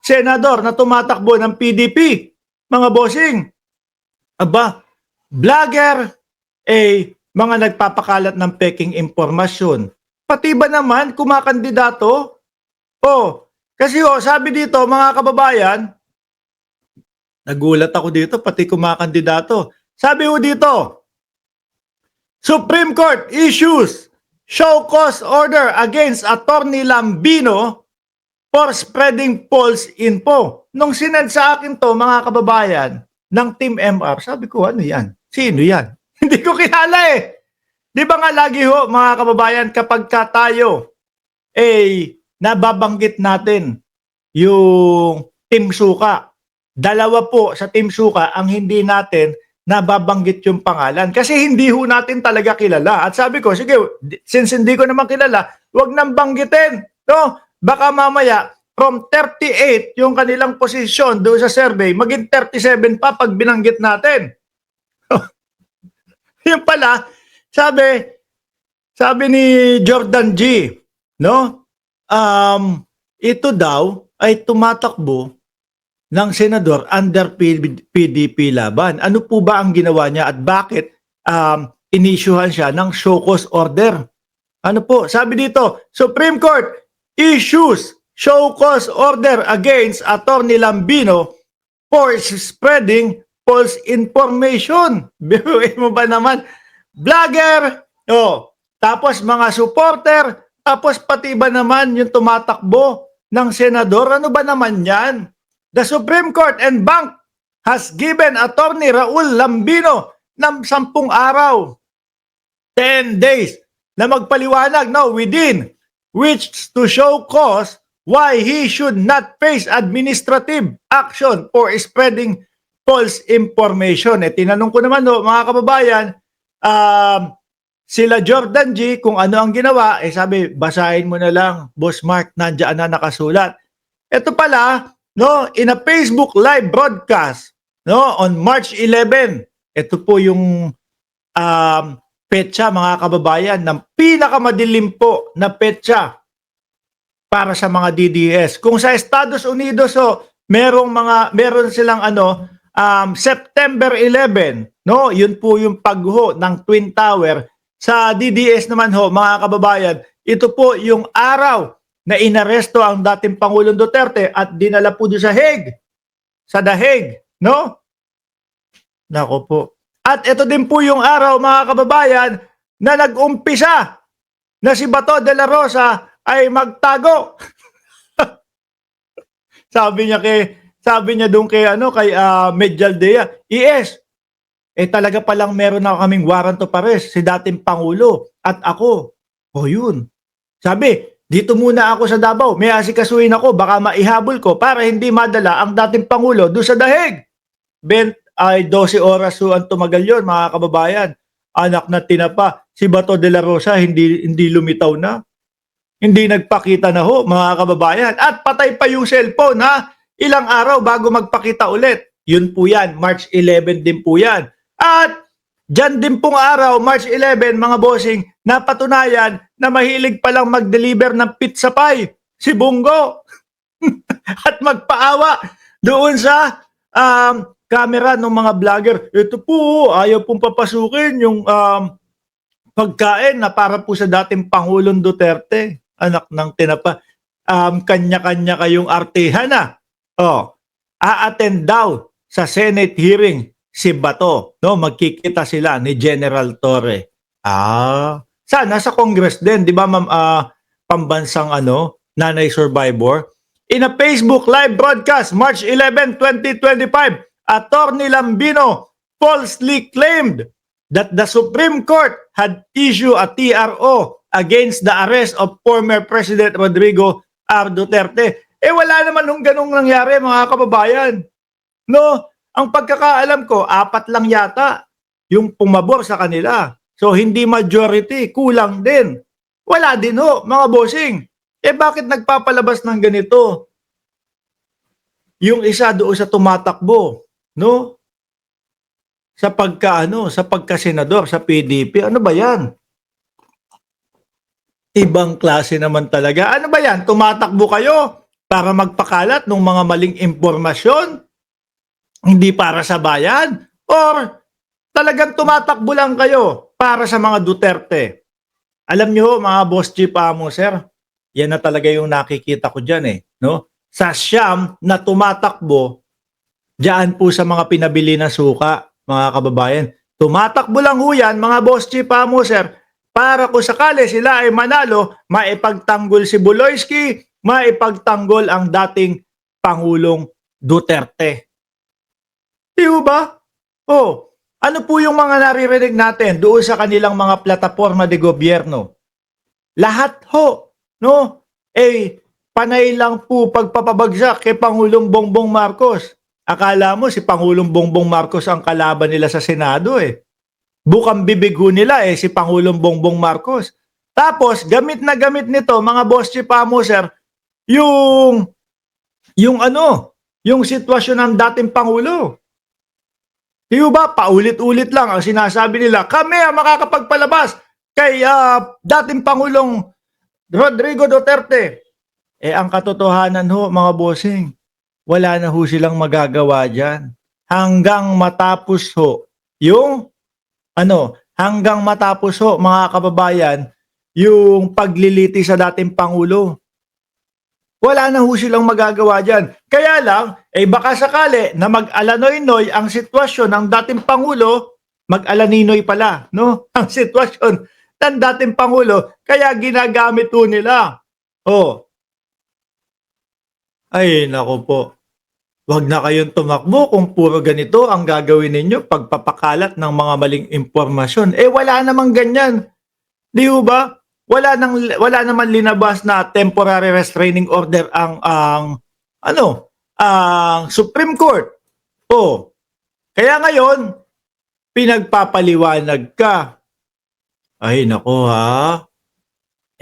senador na tumatakbo ng PDP, mga bossing. Aba, vlogger, mga nagpapakalat ng peking impormasyon. Pati ba naman kumakandidato? Kasi sabi dito mga kababayan, nagulat ako dito, pati kumakandidato. Sabi dito, Supreme Court issues show cause order against Attorney Lambino for spreading false info. Nung sinend sa akin to, mga kababayan, ng Team MR, sabi ko, ano yan? Sino yan? Hindi ko kilala eh. Di ba nga lagi mga kababayan, kapag tayo, nababanggit natin yung Team Suka. Dalawa po sa Team Suka ang hindi natin nababanggit yung pangalan. Kasi hindi natin talaga kilala. At sabi ko, sige, since hindi ko naman kilala, wag nang banggitin. No? Baka mamaya, from 38 yung kanilang posisyon doon sa survey, maging 37 pa pag binanggit natin. Yung pala, sabi ni Jordan G, no? Ito daw ay tumatakbo ng senador under PDP laban. Ano po ba ang ginawa niya at bakit inisyuhan siya ng show cause order? Ano po? Sabi dito, Supreme Court issues show cause order against Attorney Lambino for spreading false information. Biruin mo ba naman? Vlogger, tapos mga supporter, tapos pati ba naman yung tumatakbo ng senador? Ano ba naman yan? The Supreme Court and Bank has given Attorney Raul Lambino ng 10 araw, 10 days, na magpaliwanag within which to show cause why he should not face administrative action for spreading false information. Tinanong ko naman mga kababayan, sila Jordan G, kung ano ang ginawa, sabi, basahin mo na lang, Boss Mark, nandiyan na nakasulat. Ito pala, in a Facebook live broadcast, on March 11, ito po yung petsa, mga kababayan, ng pinakamadilim po na petsa para sa mga DDS. Kung sa Estados Unidos, meron silang September 11, yun po yung pagho ng Twin Tower. Sa DDS naman mga kababayan, ito po yung araw na inaresto ang dating Pangulong Duterte at dinala po doon sa Hague. Sa The Hague, Nako po. At ito din po yung araw, mga kababayan, na nag-umpisa na si Bato de la Rosa ay magtago. sabi niya doon kay Medialdea, talaga palang meron na kaming warrant of arrest si dating Pangulo at ako. Yun. Sabi, dito muna ako sa Davao, may asikasuhin ako, baka maihabol ko para hindi madala ang dating Pangulo doon sa Dahig. 12 oras ang tumagal yun, mga kababayan. Anak na tinapa, si Bato de la Rosa hindi lumitaw na. Hindi nagpakita na mga kababayan. At patay pa yung cellphone ilang araw bago magpakita ulit. Yun po yan, March 11 din po yan. At dyan din pong araw, March 11, mga bossing, napatunayan na mahilig palang mag-deliver ng pizza pie si Bungo. At magpaawa doon sa camera ng mga vlogger. Ito po, ayaw pong papasukin yung pagkain na para po sa dating Pangulong Duterte. Anak ng tinapa. Kanya-kanya kayong artehan a-attend daw sa Senate hearing si Bato. Magkikita sila ni General Torre. Sana sa Congress din, di ba pambansang nanay survivor? In a Facebook live broadcast, March 11, 2025, Attorney Lambino falsely claimed that the Supreme Court had issued a TRO against the arrest of former President Rodrigo R. Duterte. Wala naman ganung nangyari, mga kababayan. Ang pagkakaalam ko, 4 lang yata yung pumabor sa kanila. So, hindi majority, kulang din. Wala din mga bossing. Bakit nagpapalabas ng ganito? Yung isa doon sa tumatakbo, sa pagka-senador, sa PDP. Ano ba yan? Ibang klase naman talaga. Ano ba yan? Tumatakbo kayo para magpakalat ng mga maling impormasyon, hindi para sa bayan, or talagang tumatakbo lang kayo para sa mga Duterte? Alam niyo mga boss chief amo sir, yan na talaga yung nakikita ko diyan no? Sa siyam na tumatakbo diyan po sa mga pinabili na suka, mga kababayan. Tumatakbo lang ho yan, mga boss chief amo sir, para kung sakali sila ay manalo, maipagtanggol si Buloyski, maipagtanggol ang dating Pangulong Duterte. Di ba? Oh, ano po yung mga naririnig natin doon sa kanilang mga plataforma de gobyerno? Lahat ho, no? Panay lang po pagpapabagsak kay Pangulong Bongbong Marcos. Akala mo si Pangulong Bongbong Marcos ang kalaban nila sa Senado Bukang bibig ho nila si Pangulong Bongbong Marcos. Tapos, gamit na gamit nito, mga boss chief amo sir, yung sitwasyon ng dating Pangulo. Di ba, paulit-ulit lang ang sinasabi nila, kami ang makakapagpalabas kay dating Pangulong Rodrigo Duterte. Ang katotohanan ho, mga bossing, wala na ho silang magagawa dyan. Hanggang matapos ho, hanggang matapos ho, mga kababayan, yung pagliliti sa dating Pangulo. Wala na ho silang magagawa dyan. Kaya lang, baka sakali na mag-alanoy-noy ang sitwasyon ng dating Pangulo, mag-alaninoy pala, no? Ang sitwasyon ng dating Pangulo, kaya ginagamit ho nila. Ay, nako po. Huwag na kayong tumakbo kung puro ganito ang gagawin ninyo, pagpapakalat ng mga maling impormasyon. Wala namang ganyan. Di ba? Wala naman linabas na temporary restraining order ang Supreme Court. Kaya ngayon pinagpapaliwanag ka. Ay nako ha.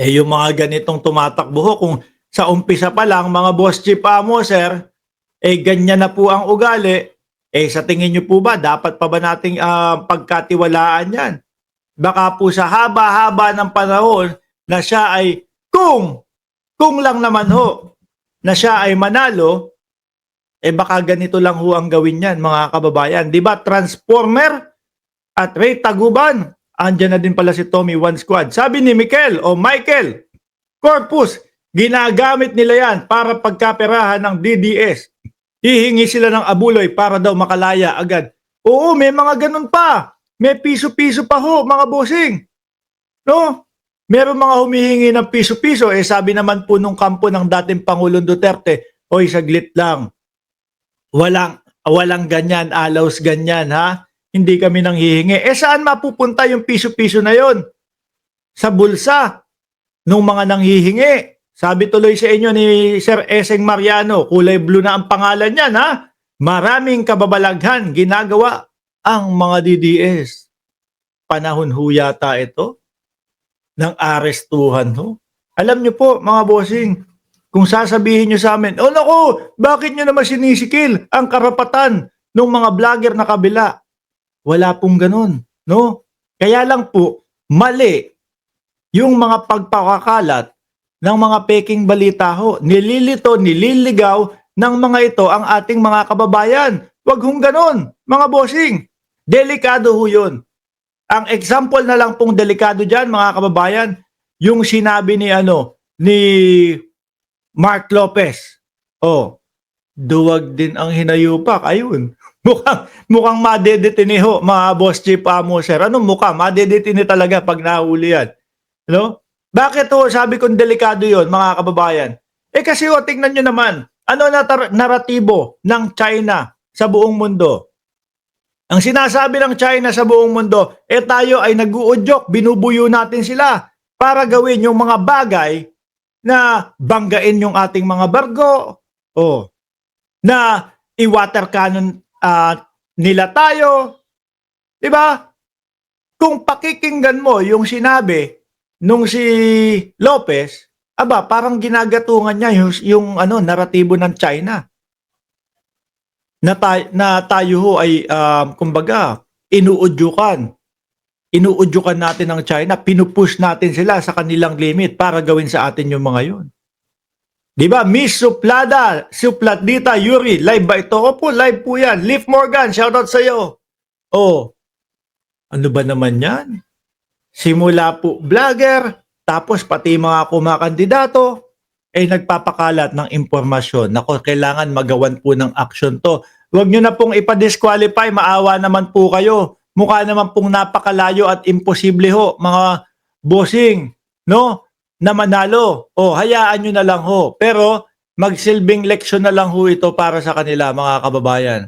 Yung mga ganitong tumatakbo kung sa umpisa pa lang mga boss chief amo sir, ganyan na po ang ugali. Sa tingin niyo po ba dapat pa ba nating pagkatiwalaan yan? Baka po sa haba-haba ng panahon na siya ay kung lang naman ho na siya ay manalo, baka ganito lang ho ang gawin niyan mga kababayan. Diba Transformer at Ray Taguban, andyan na din pala si Tommy One Squad. Sabi ni Michael Corpus, ginagamit nila yan para pagkaperahan ng DDS. Hihingi sila ng abuloy para daw makalaya agad. Oo, may mga ganun pa. May piso-piso pa ho, mga bossing. No? Meron mga humihingi ng piso-piso. Sabi naman po nung kampo ng dating Pangulong Duterte, oy, saglit lang. Walang ganyan, alaws ganyan, ha? Hindi kami nang hihingi. Saan mapupunta yung piso-piso na yon? Sa bulsa nung mga nanghihingi. Sabi tuloy sa inyo ni Sir Eseng Mariano, kulay blue na ang pangalan niyan, ha? Maraming kababalaghan ginagawa ang mga DDS. Panahon ho yata ito ng arestuhan ho. Alam niyo po mga bossing, kung sasabihin niyo sa amin, naku, bakit niyo naman sinisikil ang karapatan ng mga vlogger na kabila? Wala pong ganun, no? Kaya lang po, mali yung mga pagpakakalat ng mga peking balita ho. Nililito, nililigaw ng mga ito ang ating mga kababayan. Huwag hong ganun, mga bossing. Delikado ho yun. Ang example na lang pong delikado dyan, mga kababayan, yung sinabi ni Mark Lopez. Duwag din ang hinayupak. Ayun. Mukhang madedetine ho, mga boss chief amo sir. Anong mukha? Madedetine talaga pag nahuli yan. No? Bakit ho? Sabi kong delikado yon mga kababayan. Kasi tingnan nyo naman, ano na naratibo ng China sa buong mundo? Ang sinasabi ng China sa buong mundo, tayo ay nag-uudyok, binubuyo natin sila para gawin yung mga bagay na banggain yung ating mga barko, na i-water cannon nila tayo. Diba? Kung pakikinggan mo yung sinabi nung si Lopez, parang ginagatungan niya yung naratibo ng China. Na tayo ho ay kumbaga inuudyukan natin ng China, pinupush natin sila sa kanilang limit para gawin sa atin yung mga yun. Di ba? Miss Suplada, Supladita Yuri, live ba ito? Opo, live po yan. Leaf Morgan, shoutout sa'yo. Oh, ano ba naman yan? Simula po vlogger, tapos pati mga kumakandidato, nagpapakalat ng impormasyon. Nako, kailangan magawan po ng action to. Huwag nyo na pong ipa-disqualify, maawa naman po kayo. Mukha naman pong napakalayo at imposible ho, mga bossing, no? Na manalo. O, hayaan nyo na lang ho. Pero, magsilbing leksyon na lang ho ito para sa kanila, mga kababayan.